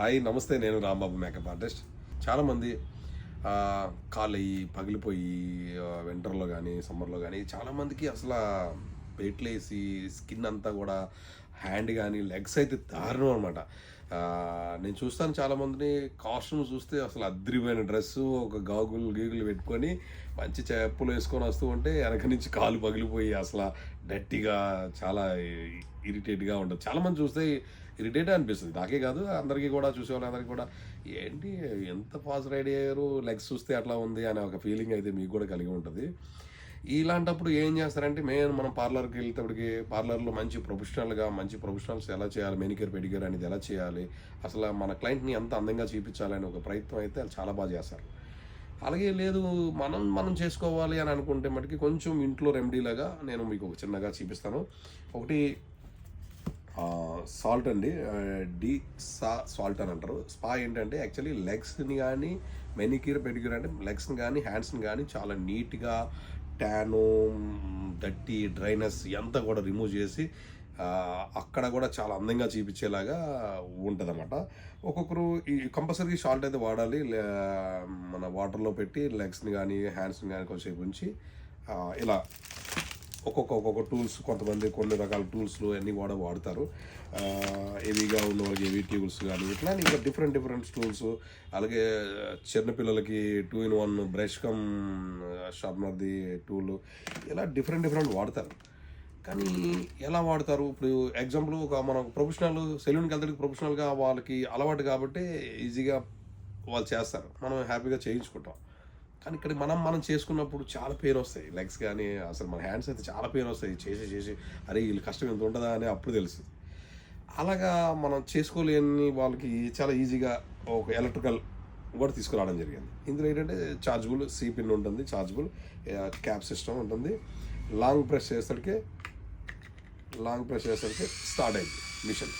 Hi నమస్తే, నేను Rambabu makeup artist. చాలామంది కాళ్ళు అయ్యి పగిలిపోయి వింటర్లో కానీ సమ్మర్లో కానీ చాలామందికి అసలు పేట్లేసి స్కిన్ అంతా కూడా హ్యాండ్ కానీ లెగ్స్ అయితే దారుణం అనమాట. నేను చూస్తాను చాలామందిని కాస్ట్యూమ్ చూస్తే అసలు అద్రిపోయిన డ్రెస్సు, ఒక గీగులు పెట్టుకొని మంచి చెప్పులు వేసుకొని వస్తూ ఉంటే వెనక నుంచి కాలు పగిలిపోయి అసలు డట్టిగా చాలా ఇరిటేట్గా ఉంటుంది. చాలామంది చూస్తే ఇరిటేట్ అనిపిస్తుంది, నాకే కాదు అందరికీ కూడా, చూసేవాళ్ళందరికీ కూడా. ఏంటి ఎంత ఫాస్ట్ రెడీ అయ్యారు, లెగ్స్ చూస్తే అట్లా ఉంది అనే ఒక ఫీలింగ్ అయితే మీకు కూడా కలిగి ఉంటుంది. ఇలాంటప్పుడు ఏం చేస్తారంటే మనం పార్లర్కి వెళ్తేప్పటికి పార్లర్లో మంచి ప్రొఫెషనల్స్ ఎలా చేయాలి, మెనిక్యూర్ పెడిక్యూర్ అనేది ఎలా చేయాలి, అసలు మన క్లయింట్ని ఎంత అందంగా చూపించాలని ఒక ప్రయత్నం అయితే వాళ్ళు చాలా బాగా చేస్తారు. అలాగే లేదు మనం చేసుకోవాలి అని అనుకుంటే మటుకి కొంచెం ఇంట్లో రెమెడీలాగా నేను మీకు ఒక చిన్నగా చూపిస్తాను. ఒకటి సాల్ట్ అండి, సాల్ట్ అని అంటారు. స్పా ఏంటంటే యాక్చువల్లీ లెగ్స్ని కానీ మెనిక్యూర్ పెడిక్యూర్ అంటే లెగ్స్ని కానీ హ్యాండ్స్ని కానీ చాలా నీట్గా ట్యాను, డట్టి, డ్రైనెస్ అంతా కూడా రిమూవ్ చేసి అక్కడ కూడా చాలా అందంగా చూపించేలాగా ఉంటుంది అన్నమాట. ఒక్కొక్కరు ఈ కంపల్సరీ సాల్ట్ అయితే వాడాలి. మన వాటర్లో పెట్టి లెగ్స్ని కానీ హ్యాండ్స్ని కానీ కొంచెంసేపు ఉంచి ఇలా ఒక్కొక్క టూల్స్, కొంతమంది కొన్ని రకాల టూల్స్లు అన్నీ కూడా వాడతారు. హెవీగా ఉన్న వాళ్ళకి హెవీ టూల్స్ కానీ ఇట్లా ఇంకా డిఫరెంట్ టూల్స్. అలాగే చిన్నపిల్లలకి 2-in-1 బ్రష్ కమ్ షార్ప్నర్ది టూల్, ఇలా డిఫరెంట్ వాడతారు. కానీ ఎలా వాడతారు? ఇప్పుడు ఎగ్జాంపుల్ మనం ప్రొఫెషనల్ సెలూన్కి వెళ్తానికి ప్రొఫెషనల్గా వాళ్ళకి అలవాటు కాబట్టి ఈజీగా వాళ్ళు చేస్తారు, మనం హ్యాపీగా చేయించుకుంటాం. కానీ ఇక్కడ మనం చేసుకున్నప్పుడు చాలా పెయిన్ వస్తాయి లెగ్స్ కానీ, అసలు మన హ్యాండ్స్ అయితే చాలా పెయిన్ వస్తాయి. చేసి అరే వీళ్ళు కష్టం ఎంత ఉంటుందా అని అప్పుడు తెలుస్తుంది. అలాగా మనం చేసుకోలేని వాళ్ళకి చాలా ఈజీగా ఒక ఎలక్ట్రికల్ కూడా తీసుకురావడం జరిగింది. ఇందులో ఏంటంటే చార్జబుల్ పిన్ ఉంటుంది, చార్జబుల్ క్యాప్ సిస్టమ్ ఉంటుంది. లాంగ్ ప్రెస్ చేసేసరికి స్టార్ట్ అయింది మిషన్.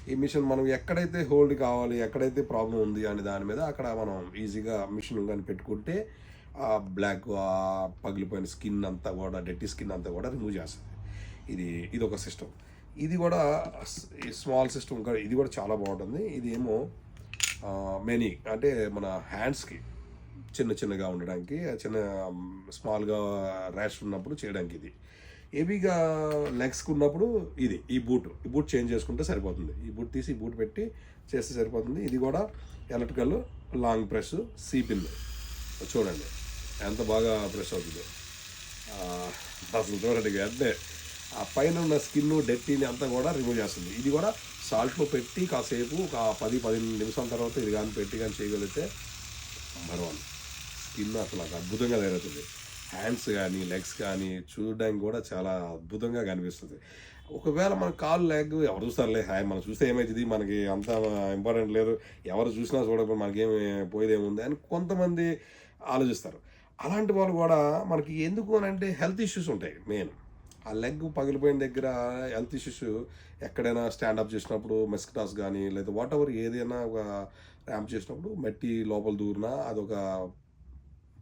ఈ మిషన్ మనం ఎక్కడైతే హోల్డ్ కావాలి, ఎక్కడైతే ప్రాబ్లం ఉంది అనే దాని మీద అక్కడ మనం ఈజీగా మిషన్ కానీ పెట్టుకుంటే ఆ బ్లాక్ పగిలిపోయిన స్కిన్ అంతా కూడా, డెట్టి స్కిన్ అంతా కూడా రిమూవ్ చేస్తుంది. ఇది ఒక సిస్టమ్. ఇది కూడా స్మాల్ సిస్టమ్, ఇది కూడా చాలా బాగుంటుంది. ఇది ఏమో మెనీ అంటే మన హ్యాండ్స్కి చిన్నగా ఉండడానికి, స్మాల్గా ర్యాష్ ఉన్నప్పుడు చేయడానికి. ఇది హెవీగా లెగ్స్కి ఉన్నప్పుడు ఈ బూట్ చేంజ్ చేసుకుంటే సరిపోతుంది. ఈ బూట్ తీసి ఈ బూట్ పెట్టి చేస్తే సరిపోతుంది. ఇది కూడా ఎలక్ట్రికల్ లాంగ్ ప్రెస్ పిన్. చూడండి ఎంత బాగా ప్రెస్ అవుతుందో. అసలు చూడండి, అంటే ఆ పైన ఉన్న స్కిన్ డెట్టీని అంతా కూడా రిమూవ్ చేస్తుంది. ఇది కూడా సాల్ట్లో పెట్టి కాసేపు ఒక 10-15 నిమిషాల తర్వాత ఇది కానీ పెట్టి కానీ చేయగలిగితే నెంబర్ 1 స్కిన్ అసలు అద్భుతంగా తయారవుతుంది. హ్యాండ్స్ కానీ లెగ్స్ కానీ చూడడానికి కూడా చాలా అద్భుతంగా కనిపిస్తుంది. ఒకవేళ మన కాలు లెగ్ ఎవరు చూస్తారులే, మనం చూస్తే ఏమవుతుంది, మనకి అంత ఇంపార్టెంట్ లేదు, ఎవరు చూసినా చూడకపోతే మనకేమి పోయేదేముంది అని కొంతమంది ఆలోచిస్తారు. అలాంటి వాళ్ళు కూడా మనకి ఎందుకు అని అంటే హెల్త్ ఇష్యూస్ ఉంటాయి. మెయిన్ ఆ లెగ్ పగిలిపోయిన దగ్గర హెల్త్ ఇష్యూస్, ఎక్కడైనా స్టాండప్ చేసినప్పుడు మెస్కిటాస్ కానీ లేదా వాట్ ఎవర్ ఏదైనా ఒక ర్యాంప్ చేసినప్పుడు మట్టి లోపల దూరినా అదొక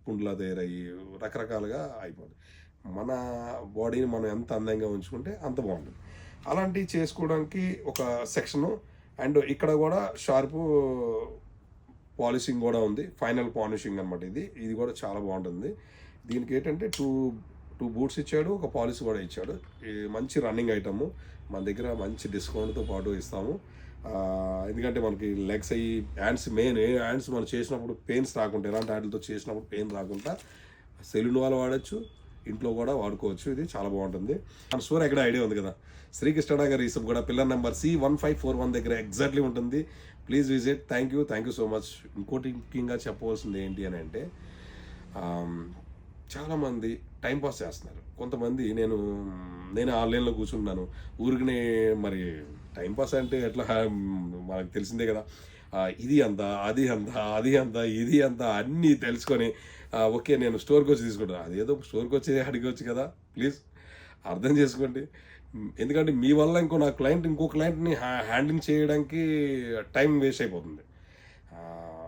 పుండ్లా తయారయ్యి రకరకాలుగా అయిపోతుంది. మన బాడీని మనం ఎంత అందంగా ఉంచుకుంటే అంత బాగుంటుంది. అలాంటివి చేసుకోవడానికి ఒక సెక్షను. అండ్ ఇక్కడ కూడా షార్పు పాలిషింగ్ కూడా ఉంది, ఫైనల్ పాలిషింగ్ అనమాట. ఇది కూడా చాలా బాగుంటుంది. దీనికి ఏంటంటే టూ బూట్స్ ఇచ్చాడు, ఒక పాలిష్ కూడా ఇచ్చాడు. మంచి రన్నింగ్ ఐటమ్, మన దగ్గర మంచి డిస్కౌంట్తో పాటు ఇస్తాము. ఎందుకంటే మనకి లెగ్స్ అయ్యి హ్యాండ్స్ మనం చేసినప్పుడు పెయిన్స్ రాకుండా, ఎలాంటి వాటితో చేసినప్పుడు పెయిన్ రాకుండా సెలూన్ వాళ్ళు వాడచ్చు, ఇంట్లో కూడా వాడుకోవచ్చు. ఇది చాలా బాగుంటుంది. మన స్టోర్ ఎక్కడ ఐడియా ఉంది కదా, శ్రీకృష్ణనగర్ ఈసబ్ కూడా పిల్లర్ నెంబర్ C1541 దగ్గర ఎగ్జాక్ట్లీ ఉంటుంది. Please visit. Thank you so much. ఇంకోటి ముఖ్యంగా చెప్పవలసింది ఏంటి అని అంటే, చాలామంది టైంపాస్ చేస్తున్నారు. కొంతమంది నేను ఆన్లైన్లో కూర్చుంటున్నాను ఊరికనే. మరి టైంపాస్ అంటే ఎట్లా మనకు తెలిసిందే కదా, ఇది అంత ఇది అంత అన్నీ తెలుసుకొని ఓకే నేను స్టోర్కి వచ్చి తీసుకుంటాను. అదేదో స్టోర్కి వచ్చి అడిగవచ్చు కదా, ప్లీజ్ అర్థం చేసుకోండి. ఎందుకంటే మీ వల్ల ఇంకో క్లయింట్ని హ్యాండిల్ చేయడానికి టైం వేస్ట్ అయిపోతుంది.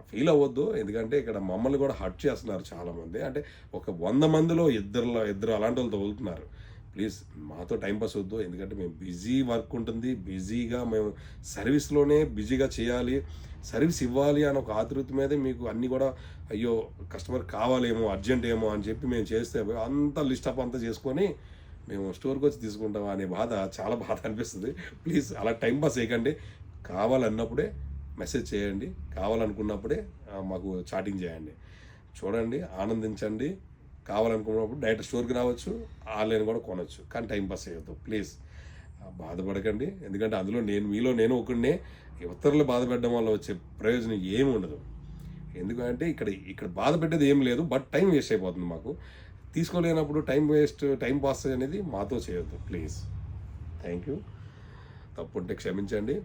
ఫీల్ అవ్వద్దు, ఎందుకంటే ఇక్కడ మమ్మల్ని కూడా హర్ట్ చేస్తున్నారు చాలామంది. అంటే ఒక 100 మందిలో ఇద్దరు అలాంటి వాళ్ళు తగులుతున్నారు. ప్లీజ్ మాతో టైంపాస్ వద్దు, ఎందుకంటే మేము బిజీ వర్క్ ఉంటుంది, బిజీగా మేము సర్వీస్లోనే బిజీగా చేయాలి. సర్వీస్ ఇవ్వాలి అని ఒక ఆతృత మీదే మీకు అన్నీ కూడా అయ్యో కస్టమర్ కావాలేమో అర్జెంట్ ఏమో అని చెప్పి మేము చేస్తే అంతా లిస్ట్ అప్ అంతా చేసుకొని మేము స్టోర్కి వచ్చి తీసుకుంటాం అనే బాధ చాలా బాధ అనిపిస్తుంది. ప్లీజ్ అలా టైం పాస్ చేయకండి. కావాలన్నప్పుడే మెసేజ్ చేయండి, కావాలనుకున్నప్పుడే మాకు చాటింగ్ చేయండి. చూడండి, ఆనందించండి. కావాలనుకున్నప్పుడు డైరెక్ట్ స్టోర్కి రావచ్చు, ఆన్లైన్ కూడా కొనవచ్చు. కానీ టైం పాస్ చేయొద్దు ప్లీజ్. బాధపడకండి, ఎందుకంటే అందులో మీలో నేను ఒకడినే. ఇతరులు బాధ పెట్టడం వల్ల వచ్చే ప్రయోజనం ఏమి ఉండదు. ఎందుకంటే ఇక్కడ బాధ పెట్టేది ఏం లేదు, బట్ టైం వేస్ట్ అయిపోతుంది మాకు. తీసుకోలేనప్పుడు టైం పాస్ అనేది మాతో చేయొద్దు ప్లీజ్. Thank you. తప్పుంటే క్షమించండి.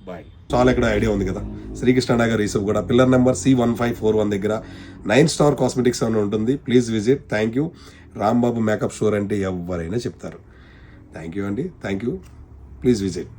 బాయ్. చాలా ఇక్కడ ఐడియా ఉంది కదా, శ్రీకృష్ణ నగర్ రీసెప్ కూడా పిల్లర్ నెంబర్ C1541 దగ్గర 9 స్టార్ కాస్మెటిక్స్ అని ఉంటుంది. Please visit. Thank you. Rambabu makeup store అంటే ఎవరైనా చెప్తారు. థ్యాంక్ యూ అండి. Thank you. Please visit.